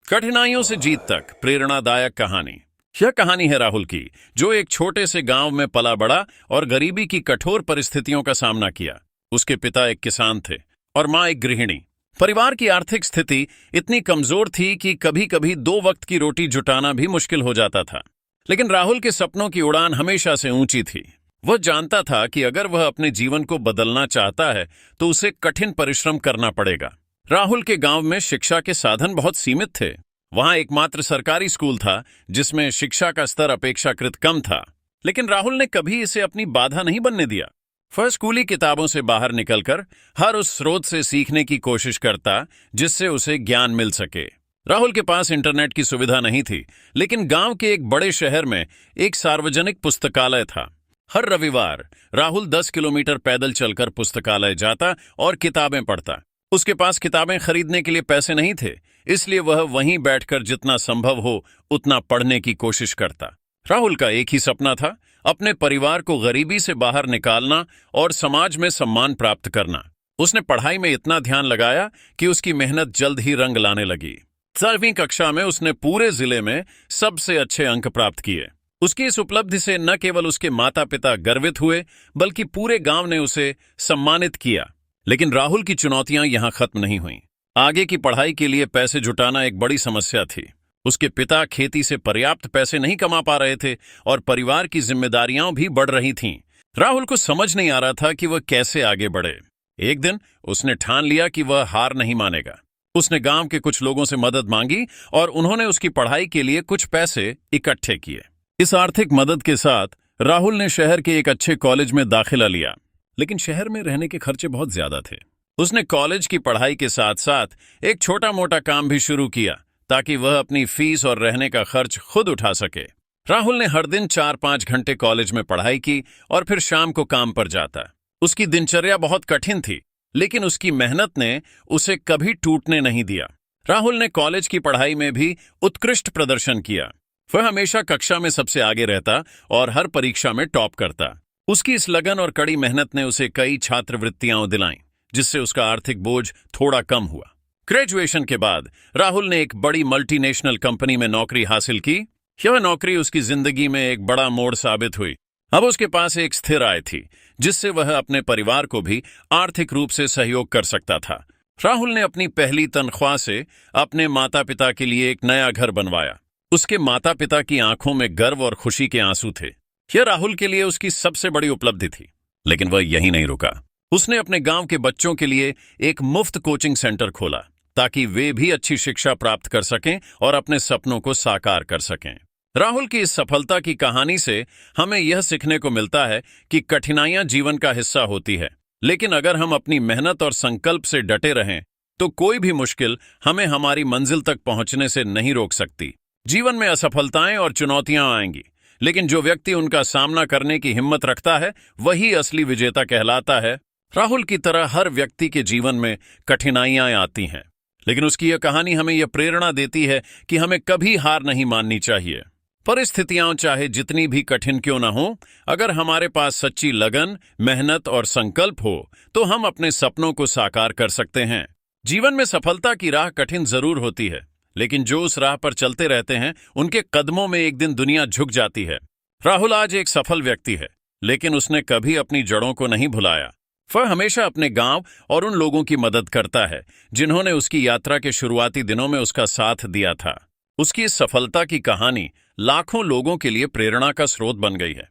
कठिनाइयों से जीत तक प्रेरणादायक कहानी। यह कहानी है राहुल की, जो एक छोटे से गांव में पला बड़ा और गरीबी की कठोर परिस्थितियों का सामना किया। उसके पिता एक किसान थे और मां एक गृहिणी। परिवार की आर्थिक स्थिति इतनी कमजोर थी कि कभी कभी 2 वक्त की रोटी जुटाना भी मुश्किल हो जाता था। लेकिन राहुल के सपनों की उड़ान हमेशा से ऊंची थी। वह जानता था कि अगर वह अपने जीवन को बदलना चाहता है तो उसे कठिन परिश्रम करना पड़ेगा। राहुल के गांव में शिक्षा के साधन बहुत सीमित थे। वहां एकमात्र सरकारी स्कूल था जिसमें शिक्षा का स्तर अपेक्षाकृत कम था। लेकिन राहुल ने कभी इसे अपनी बाधा नहीं बनने दिया। वह स्कूली किताबों से बाहर निकलकर हर उस स्रोत से सीखने की कोशिश करता जिससे उसे ज्ञान मिल सके। राहुल के पास इंटरनेट की सुविधा नहीं थी, लेकिन गांव के एक बड़े शहर में एक सार्वजनिक पुस्तकालय था। हर रविवार राहुल 10 किलोमीटर पैदल चलकर पुस्तकालय जाता और किताबें पढ़ता। उसके पास किताबें खरीदने के लिए पैसे नहीं थे, इसलिए वह वहीं बैठकर जितना संभव हो उतना पढ़ने की कोशिश करता। राहुल का एक ही सपना था, अपने परिवार को गरीबी से बाहर निकालना और समाज में सम्मान प्राप्त करना। उसने पढ़ाई में इतना ध्यान लगाया कि उसकी मेहनत जल्द ही रंग लाने लगी। 7वीं कक्षा में उसने पूरे जिले में सबसे अच्छे अंक प्राप्त किए। उसकी इस उपलब्धि से न केवल उसके माता पिता गर्वित हुए, बल्कि पूरे गांव ने उसे सम्मानित किया। लेकिन राहुल की चुनौतियां यहां खत्म नहीं हुईं। आगे की पढ़ाई के लिए पैसे जुटाना एक बड़ी समस्या थी। उसके पिता खेती से पर्याप्त पैसे नहीं कमा पा रहे थे और परिवार की जिम्मेदारियां भी बढ़ रही थीं। राहुल को समझ नहीं आ रहा था कि वह कैसे आगे बढ़े। एक दिन उसने ठान लिया कि वह हार नहीं मानेगा। उसने गांव के कुछ लोगों से मदद मांगी और उन्होंने उसकी पढ़ाई के लिए कुछ पैसे इकट्ठे किए। इस आर्थिक मदद के साथ राहुल ने शहर के एक अच्छे कॉलेज में दाखिला लिया, लेकिन शहर में रहने के खर्चे बहुत ज्यादा थे। उसने कॉलेज की पढ़ाई के साथ साथ एक छोटा मोटा काम भी शुरू किया ताकि वह अपनी फीस और रहने का खर्च खुद उठा सके। राहुल ने हर दिन 4-5 घंटे कॉलेज में पढ़ाई की और फिर शाम को काम पर जाता। उसकी दिनचर्या बहुत कठिन थी, लेकिन उसकी मेहनत ने उसे कभी टूटने नहीं दिया। राहुल ने कॉलेज की पढ़ाई में भी उत्कृष्ट प्रदर्शन किया। वह हमेशा कक्षा में सबसे आगे रहता और हर परीक्षा में टॉप करता। उसकी इस लगन और कड़ी मेहनत ने उसे कई छात्रवृत्तियां दिलाईं, जिससे उसका आर्थिक बोझ थोड़ा कम हुआ। ग्रेजुएशन के बाद राहुल ने एक बड़ी मल्टीनेशनल कंपनी में नौकरी हासिल की। यह नौकरी उसकी जिंदगी में एक बड़ा मोड़ साबित हुई। अब उसके पास एक स्थिर आय थी, जिससे वह अपने परिवार को भी आर्थिक रूप से सहयोग कर सकता था। राहुल ने अपनी पहली तनख्वाह से अपने माता पिता के लिए एक नया घर बनवाया। उसके माता पिता की आंखों में गर्व और खुशी के आंसू थे। यह राहुल के लिए उसकी सबसे बड़ी उपलब्धि थी। लेकिन वह यहीं नहीं रुका। उसने अपने गांव के बच्चों के लिए एक मुफ्त कोचिंग सेंटर खोला ताकि वे भी अच्छी शिक्षा प्राप्त कर सकें और अपने सपनों को साकार कर सकें। राहुल की इस सफलता की कहानी से हमें यह सीखने को मिलता है कि कठिनाइयां जीवन का हिस्सा होती है, लेकिन अगर हम अपनी मेहनत और संकल्प से डटे रहें तो कोई भी मुश्किल हमें हमारी मंजिल तक पहुंचने से नहीं रोक सकती। जीवन में असफलताएं और चुनौतियां आएंगी, लेकिन जो व्यक्ति उनका सामना करने की हिम्मत रखता है वही असली विजेता कहलाता है। राहुल की तरह हर व्यक्ति के जीवन में कठिनाइयां आती हैं, लेकिन उसकी यह कहानी हमें यह प्रेरणा देती है कि हमें कभी हार नहीं माननी चाहिए। परिस्थितियां चाहे जितनी भी कठिन क्यों ना हो, अगर हमारे पास सच्ची लगन, मेहनत और संकल्प हो तो हम अपने सपनों को साकार कर सकते हैं। जीवन में सफलता की राह कठिन जरूर होती है, लेकिन जो उस राह पर चलते रहते हैं उनके कदमों में एक दिन दुनिया झुक जाती है। राहुल आज एक सफल व्यक्ति है, लेकिन उसने कभी अपनी जड़ों को नहीं भुलाया। वह हमेशा अपने गांव और उन लोगों की मदद करता है जिन्होंने उसकी यात्रा के शुरुआती दिनों में उसका साथ दिया था। उसकी इस सफलता की कहानी लाखों लोगों के लिए प्रेरणा का स्रोत बन गई है।